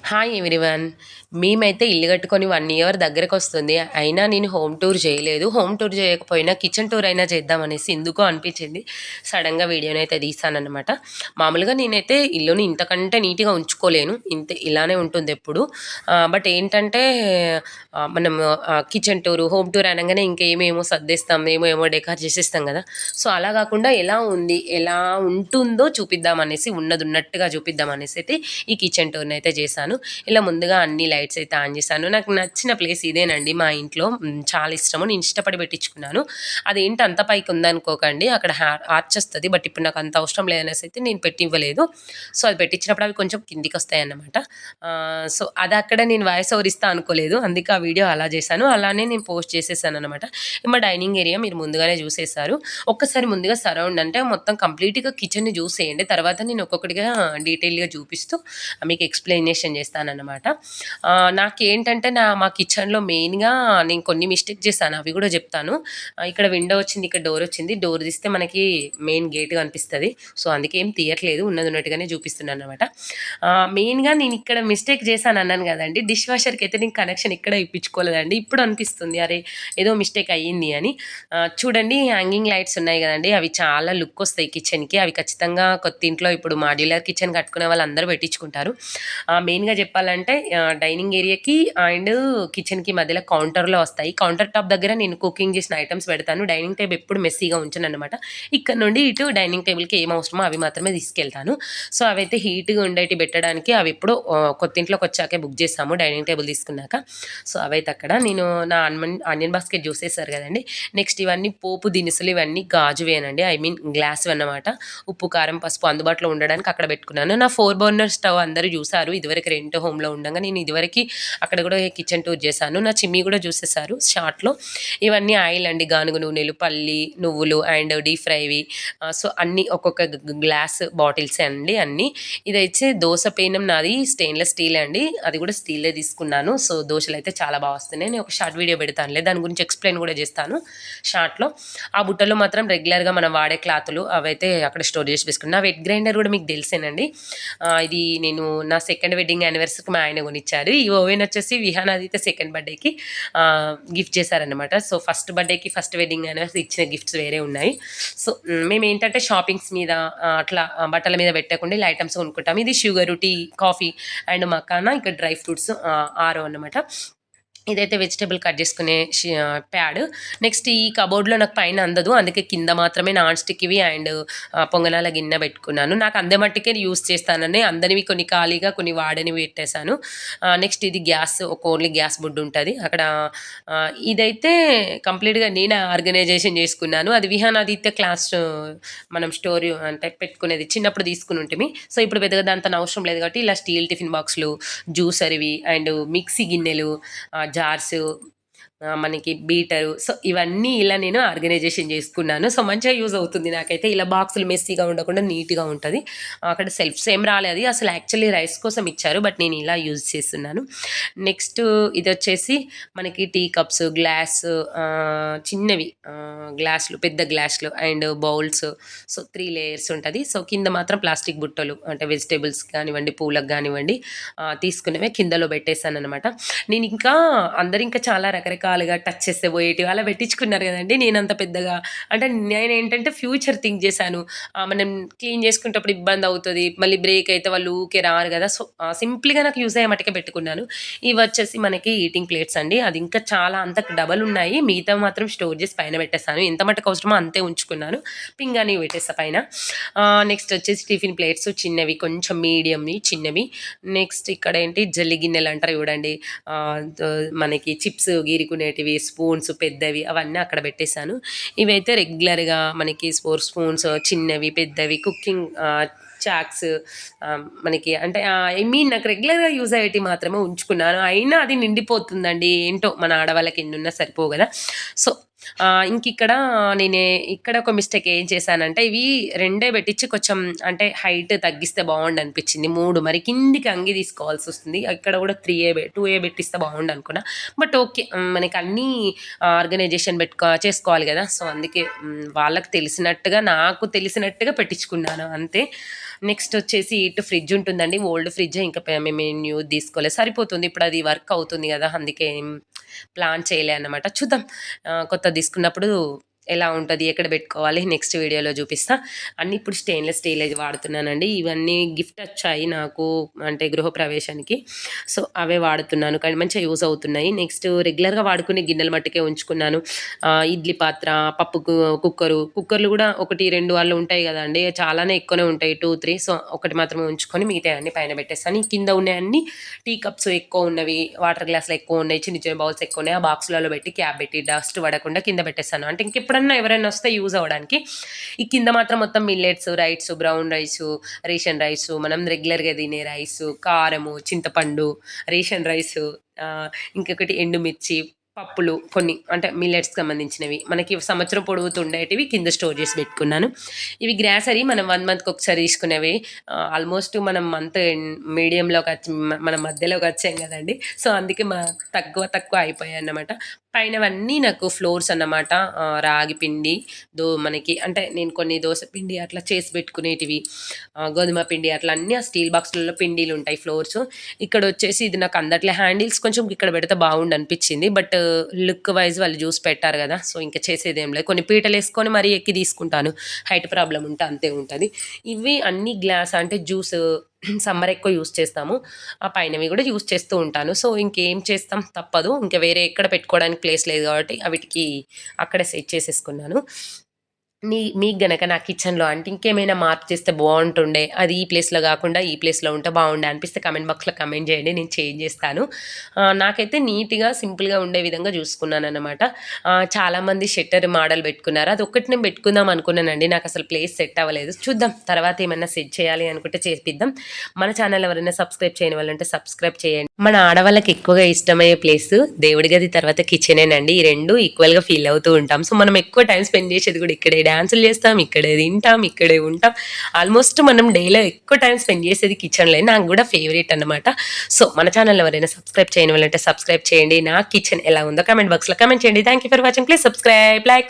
Hi everyone. మేమైతే ఇల్లు కట్టుకొని 1 ఇయర్ దగ్గరకొస్తుంది. అయినా నేను హోమ్ టూర్ చేయలేదు. హోమ్ టూర్ చేయకపోయినా కిచెన్ టూర్ అయినా చేద్దామనేసి ఎందుకో అనిపించింది. సడెన్‌గా వీడియోనైతే తీశాననమాట. మామూలుగా నేనైతే ఇల్లుని ఇంతకంటే నీట్‌గా ఉంచుకోలేను. ఇంతే ఇలానే ఉంటుందెప్పుడు. బట్ ఏంటంటే మనం కిచెన్ టూరు, హోమ్ టూర్ అనంగానే ఇంకేమేమో సర్దేస్తాం. ఏమో డెకర్ చేసేస్తాం కదా! సో, అలా కాకుండా ఎలా ఉంది, ఎలా ఉంటుందో చూపిద్దామనేసి ఉన్నదున్నట్టుగా చూపిద్దామనేసి అయితే ఈ కిచెన్ టూర్‌నైతే చేశాను. ఇలా ముందుగా అన్ని లైట్స్ అయితే ఆన్ చేశాను. నాకు నచ్చిన ప్లేస్ ఇదేనండి మా ఇంట్లో. చాలా ఇష్టము. నేను ఇష్టపడి పెట్టించుకున్నాను. అదేంటి అంత పైకి ఉందనుకోకండి. అక్కడ ఆర్చ్ వస్తది. బట్ ఇప్పుడు నాకు అంత అవసరం లేదనేసి అయితే నేను పెట్టివ్వలేదు. సో, అది పెట్టించినప్పుడు అవి కొంచెం కిందికొస్తాయన్నమాట. సో, అదక్కడ నేను వాయిస్ ఓవర్ ఇస్తా అనుకోలేదు. అందుకే ఆ వీడియో అలా చేశాను. అలానే నేను పోస్ట్ చేసేసాననమాట. మా డైనింగ్ ఏరియా మీరు ముందుగానే చూసేశారు. ఒక్కసారి ముందుగా సరౌండ్ అంటే మొత్తం కంప్లీట్‌గా కిచెన్‌ని చూసేయండి. తర్వాత నేను ఒక్కొక్కటిగా డీటెయిల్‌గా చూపిస్తూ మీకు ఎక్స్‌ప్లనేషన్ చేస్తాననమాట. నాకేంటంటే మా కిచెన్‌లో మెయిన్‌గా నేను కొన్ని మిస్టేక్ చేశాను. అవి కూడా చెప్తాను. ఇక్కడ విండో వచ్చింది. ఇక్కడ డోర్ వచ్చింది. డోర్ తీస్తే మనకి మెయిన్ గేట్ కనిపిస్తది. సో, అందుకే ఏం తీయట్లేదు. ఉన్నది ఉన్నట్టుగానే చూపిస్తున్నాననమాట. మెయిన్‌గా నేను ఇక్కడ మిస్టేక్ చేశాను అన్నాను కదండీ! డిష్ వాషర్‌కి అయితే నేను కనెక్షన్ ఇక్కడ ఇప్పించుకోలేదండి. ఇప్పుడు అనిపిస్తుంది అరే! ఏదో మిస్టేక్ అయ్యింది అని. చూడండి హ్యాంగింగ్ లైట్స్ ఉన్నాయి కదండీ! అవి చాలా లుక్ వస్తాయి కిచెన్‌కి. అవి ఖచ్చితంగా కొత్త ఇంట్లో ఇప్పుడు మాడ్యులర్ కిచెన్ కట్టుకునే వాళ్ళందరూ పెట్టించుకుంటారు. మెయిన్‌గా చెప్పాలంటే డైనింగ్ ఏరియాకి అండ్ కిచెన్‌కి మధ్యలో కౌంటర్‌లో వస్తాయి. కౌంటర్ టాప్ దగ్గర నేను కుకింగ్ చేసిన ఐటెమ్స్ పెడతాను. డైనింగ్ టేబుల్ ఎప్పుడు మెస్సీగా ఉంచననమాట. ఇక్కడ నుండి ఇటు డైనింగ్ టేబుల్‌కి ఏం అవసరమో అవి మాత్రమే తీసుకెళ్తాను. సో, అవైతే హీట్‌గా ఉండేటివి పెట్టడానికి అవి ఎప్పుడో కొత్తింట్లోకొచ్చాకే బుక్ చేసాము డైనింగ్ టేబుల్ తీసుకున్నాక. సో, అవైతే అక్కడ నేను నా ఆనియన్ బాస్కెట్ చూసేసారు కదండీ! నెక్స్ట్ ఇవన్నీ పోపు దినుసులు ఇవన్నీ గాజువేనండి. I mean గ్లాస్‌వన్నమాట. ఉప్పు, కారం, పసుపు అందుబాటులో ఉండడానికి అక్కడ పెట్టుకున్నాను. నా 4 బర్నర్ స్టవ్ అందరూ చూసారు. ఇదివరకు రెంట్ హోమ్‌లో ఉండంగా నేను ఇదివరకి అక్కడ కూడా కిచెన్ టూర్ చేశాను. నా చిమ్మీ కూడా చూసేసారు షార్ట్‌లో. ఇవన్నీ ఆయిల్ అండి. గానుగ నూనెలు, పల్లి, నువ్వులు అండ్ డీప్ ఫ్రైవి. సో, అన్నీ ఒక్కొక్క గ్లాస్ బాటిల్సే అండి అన్నీ. ఇదైతే దోస పెనం నాది స్టెయిన్‌లెస్ స్టీలే అండి. అది కూడా స్టీలే తీసుకున్నాను. సో, దోసలైతే చాలా బా వస్తున్నాయి. నేను ఒక షార్ట్ వీడియో పెడతానులే. దాని గురించి ఎక్స్‌ప్లెయిన్ కూడా చేస్తాను షార్ట్‌లో. ఆ బుట్టలో మాత్రం రెగ్యులర్‌గా మనం వాడే క్లాతులు అవైతే అక్కడ స్టోర్ చేసి వేసుకున్నా. వెట్ గ్రైండర్ కూడా మీకు తెలిసేనండి. ఇది నేను నా సెకండ్ వెడ్డింగ్ యానివర్సరీకి మా ఆయన కొనిచ్చారు. ఈ ఓవెన్ వచ్చేసి విహానాది అయితే సెకండ్ బర్త్‌డేకి గిఫ్ట్ చేశారనమాట. సో, ఫస్ట్ బర్త్‌డేకి, ఫస్ట్ వెడ్డింగ్ యానివర్సరీ ఇచ్చిన గిఫ్ట్స్ వేరే ఉన్నాయి. సో, మేమేంటంటే షాపింగ్స్ మీద అట్లా బట్టల మీద పెట్టకుండా ఇలా ఐటెమ్స్ కొనుక్కుంటాం. ఇది sugar, tea, coffee and makhana ఇక్కడ డ్రై ఫ్రూట్స్ ఆరో అనమాట. ఇదైతే వెజిటబుల్ కట్ చేసుకునే ప్యాడ్. నెక్స్ట్ ఈ కబోర్డ్‌లో నాకు పైన అందదు. అందుకే కింద మాత్రమే నాన్ స్టిక్‌వి అండ్ పొంగనాల గిన్నె పెట్టుకున్నాను. నాకు అందే మట్టికే యూజ్ చేస్తానని అందనివి కొన్ని ఖాళీగా, కొన్ని వాడనివి పెట్టేశాను. నెక్స్ట్ ఇది గ్యాస్ ఒక ఓన్లీ గ్యాస్ బుడ్డు ఉంటది. అక్కడ ఇదైతే కంప్లీట్‌గా నేనే ఆర్గనైజేషన్ చేసుకున్నాను. అది విహానాదిత్య క్లాస్ మనం స్టోర్ అంటే పెట్టుకునేది. చిన్నప్పుడు తీసుకొని ఉంటిమి. సో, ఇప్పుడు పెద్దగా దాంతో అవసరం లేదు కాబట్టి ఇలా స్టీల్ టిఫిన్ బాక్స్‌లు, జ్యూసర్‌వి అండ్ మిక్సీ గిన్నెలు, జార్సు, మనకి బీటరు. సో, ఇవన్నీ ఇలా నేను ఆర్గనైజేషన్ చేసుకున్నాను. సో, మంచిగా యూజ్ అవుతుంది నాకైతే. ఇలా బాక్సులు మెస్సీగా ఉండకుండా నీట్‌గా ఉంటది. అక్కడ సెల్ఫ్స్ ఏం రాలేదు. అసలు యాక్చువల్లీ రైస్ కోసం ఇచ్చారు. బట్ నేను ఇలా యూజ్ చేస్తున్నాను. నెక్స్ట్ ఇదొచ్చేసి మనకి టీ కప్స్, గ్లాస్, చిన్నవి గ్లాసులు, పెద్ద గ్లాసులు అండ్ బౌల్స్. సో, 3 లేయర్స్ ఉంటది. సో, కింద మాత్రం ప్లాస్టిక్ బుట్టలు అంటే వెజిటబుల్స్ కానివ్వండి, పూలకు గానివ్వండి తీసుకున్నవే కిందలో పెట్టేసాననమాట. నేనింకా అందరింకా చాలా రకరకాలుగా టచ్ చేస్తే పోయేటివి అలా పెట్టించుకున్నారు గదండీ! నేనంత పెద్దగా అంటే నేనేంటంటే ఫ్యూచర్ థింక్ జేశాను. మనం క్లీన్ చేసుకునేటప్పుడు ఇబ్బందవుతది. మళ్ళీ బ్రేక్ అయితే వాళ్ళు ఊకే రారు గదా! సో, సింపుల్‌గా నాకు యూజ్ అయ్యే మట్టుకే పెట్టుకున్నాను. ఇవొచ్చేసి మనకి ఈటింగ్ ప్లేట్స్ అండి. అది ఇంకా చాలా అంతకు డబల్ ఉన్నాయి. మిగతావి మాత్రం స్టోర్ జేసి పైన పెట్టేసాను. ఎంత మట్టుకు అవసరమో అంతే ఉంచుకున్నాను. పింగాణీ పెట్టేస్తా పైన. నెక్స్ట్ వచ్చేసి టిఫిన్ ప్లేట్స్ చిన్నవి, కొంచెం మీడియంవి, చిన్నవి. నెక్స్ట్ ఇక్కడేంటి జల్లి గిన్నెలంటారు చూడండి. మనకి చిప్స్ గీరుకునేటివి, స్పూన్స్ పెద్దవి అవన్నీ అక్కడ పెట్టేసాను. ఇవైతే రెగ్యులర్‌గా మనకి స్పూన్స్ చిన్నవి, పెద్దవి కుకింగ్ చాక్స్ మనకి అంటే ఐ మీన్ నాకు రెగ్యులర్‌గా యూజ్ అయ్యేటివి మాత్రమే ఉంచుకున్నాను. అయినా అది నిండిపోతుందండి. ఏంటో మన ఆడవాళ్ళకి ఎన్నున్నా సరిపోవు గదా! సో, ఇంకిక్కడ ఇక్కడ ఒక మిస్టేక్ ఏం చేశానంటే ఇవి రెండే పెట్టించి కొంచెం అంటే హైట్ తగ్గిస్తే బావుండనిపించింది. 3 మరి కిందికి అంగి తీసుకోవాల్సొస్తుంది. ఇక్కడ కూడా 2 పెట్టిస్తే బావుండనుకున్నా. But okay. మనకన్నీ ఆర్గనైజేషన్ చేసుకోవాలి గదా! సో, అందుకే వాళ్ళకి తెలిసినట్టుగా, నాకు తెలిసినట్టుగా పెట్టించుకున్నాను అంతే. నెక్స్ట్ వచ్చేసి ఇటు ఫ్రిడ్జ్ ఉంటుందండి. ఓల్డ్ ఫ్రిడ్జ్ ఇంకా మేము న్యూది తీసుకోలేదు. సరిపోతుంది. ఇప్పుడు అది వర్క్ అవుతుంది గదా! అందుకే ఏం ప్లాన్ చేయలే అన్నమాట. చూద్దాం. కొత్తది తీసుకున్నప్పుడు ఎలా ఉంటది? ఎక్కడ పెట్టుకోవాలి? నెక్స్ట్ వీడియోలో చూపిస్తా. అన్నీ ఇప్పుడు స్టెయిన్‌లెస్ స్టీలే వాడుతున్నానండి. ఇవన్నీ గిఫ్ట్ వచ్చాయి నాకు అంటే గృహప్రవేశానికి. సో, అవే వాడుతున్నాను. కానీ మంచిగా యూజ్ అవుతున్నాయి. నెక్స్ట్ రెగ్యులర్‌గా వాడుకునే గిన్నెల మట్టుకే ఉంచుకున్నాను. ఇడ్లీ పాత్ర, పప్పు కుక్కర్‌లు కూడా 1, 2 అలా ఉంటాయి గదండీ! చాలానే ఎక్కువనే ఉంటాయి. 2, 3 సో, ఒకటి మాత్రమే ఉంచుకొని మిగతాయన్నీ పైన పెట్టేస్తాను. ఈ కింద ఉన్నయన్నీ టీ కప్స్ ఎక్కువ ఉన్నవి, వాటర్ గ్లాసులు ఎక్కువ ఉన్నాయి, చిన్న చిన్న బౌల్స్ ఎక్కువ ఉన్నాయి. ఆ బాక్స్‌లలో పెట్టి క్యాప్ పెట్టి డస్ట్ పడకుండా కింద పెట్టేస్తాను. అంటే ఇంకెప్పుడన్నా ఎవరైనా వస్తే యూజ్ అవ్వడానికి. ఈ కింద మాత్రం మొత్తం millets, rights, brown rice, ration rice, మనం రెగ్యులర్‌గా తినే రైసు, కారము, చింతపండు, రేషన్ రైసు, ఇంకొకటి ఎండుమిర్చి, పప్పులు కొన్ని అంటే మిల్లెట్స్‌కి సంబంధించినవి. మనకి సంవత్సరం పొడుగుతూ ఉండేటివి కింద స్టోర్ చేసి పెట్టుకున్నాను. ఇవి గ్రాసరీ మనం 1 మంత్‌కి ఒకసారి తీసుకునేవి. ఆల్మోస్ట్ మనం మంత్ మన మధ్యలోకి వచ్చాం కదండీ! సో, అందుకే తక్కువ తక్కువ అయిపోయాయన్నమాట. పైనవన్నీ నాకు ఫ్లోర్స్ అన్నమాట. రాగి పిండి, మనకి అంటే నేను కొన్ని దోస పిండి అట్లా చేసి పెట్టుకునేటివి, గోధుమ పిండి అట్లా అన్నీ ఆ స్టీల్ బాక్స్‌లలో పిండిలుంటాయి ఫ్లోర్స్. ఇక్కడొచ్చేసి ఇది నాకు అందట్లే హ్యాండిల్స్ కొంచెం ఇక్కడ పెడితే బాగుండనిపించింది. బట్ లుక్ వైజ్ వాళ్ళు చూసి పెట్టారు కదా! సో, ఇంక చేసేదేం లేదు. కొన్ని పీటలేసుకొని మరీ ఎక్కి తీసుకుంటాను. హైట్ ప్రాబ్లమ్ ఉంటే అంతే ఉంటది. ఇవి అన్నీ గ్లాస్ అంటే జ్యూస్ సమ్మర్ ఎక్కువ యూజ్ చేస్తాము. ఆ పైనవి కూడా యూజ్ చేస్తూ ఉంటాను. సో, ఇంకేం చేస్తాం తప్పదు. ఇంక వేరే ఎక్కడ పెట్టుకోవడానికి ప్లేస్ లేదు కాబట్టి అవిటికి అక్కడే సెట్ చేసేసుకున్నాను. మీకు గనక నా కిచెన్‌లో అంటే ఇంకేమైనా మార్పు చేస్తే బావుంటుండే, అది ఈ ప్లేస్‌లో గాకుండా ఈ ప్లేస్‌లో ఉంటే బావుండే అనిపిస్తే కామెంట్ బాక్స్‌లో కామెంట్ జేయండి. నేను చేంజ్ జేస్తాను. నాకైతే నీట్‌గా, సింపుల్‌గా ఉండే విధంగా జూసుకున్నాననమాట. చాలామంది షట్టర్ మోడల్ బెట్టుకున్నారు. అదొక్కటి నేను బెట్టుకుందాం అనుకున్నానండి. నాకసలు ప్లేస్ సెట్ అవ్వలేదు. చూద్దాం తర్వాత ఏమన్నా సెట్ చేయాలి అనుకుంటే చేపిద్దాం. మన ఛానల్ ఎవరైనా సబ్స్క్రైబ్ చేయని వాళ్ళుంటే సబ్స్క్రైబ్ చేయండి. మన ఆడవాళ్ళకి ఎక్కువగా ఇష్టమయ్యే ప్లేసు దేవుడి గది తర్వాత కిచెనేనండి. ఈ 2 ఈక్వల్‌గా ఫీల్ అవుతూ ఉంటాం. సో, మనం ఎక్కువ టైమ్ స్పెండ్ చేసేది కూడా ఇక్కడే. డాన్సులు చేస్తాం, ఇక్కడే తింటాం, ఇక్కడే ఉంటాం. ఆల్మోస్ట్ మనం డేలో ఎక్కువ టైమ్ స్పెండ్ చేసేది కిచెన్‌లో. నాకు కూడా ఫేవరెట్ అన్నమాట. సో, మన ఛానల్ ఎవరైనా సబ్స్క్రైబ్ చేయని వాళ్ళంటే సబ్స్క్రైబ్ చేయండి. నా కిచెన్ ఎలా ఉందో కామెంట్ బాక్స్‌లో కామెంట్ చేయండి. Thank you for watching. Please subscribe, like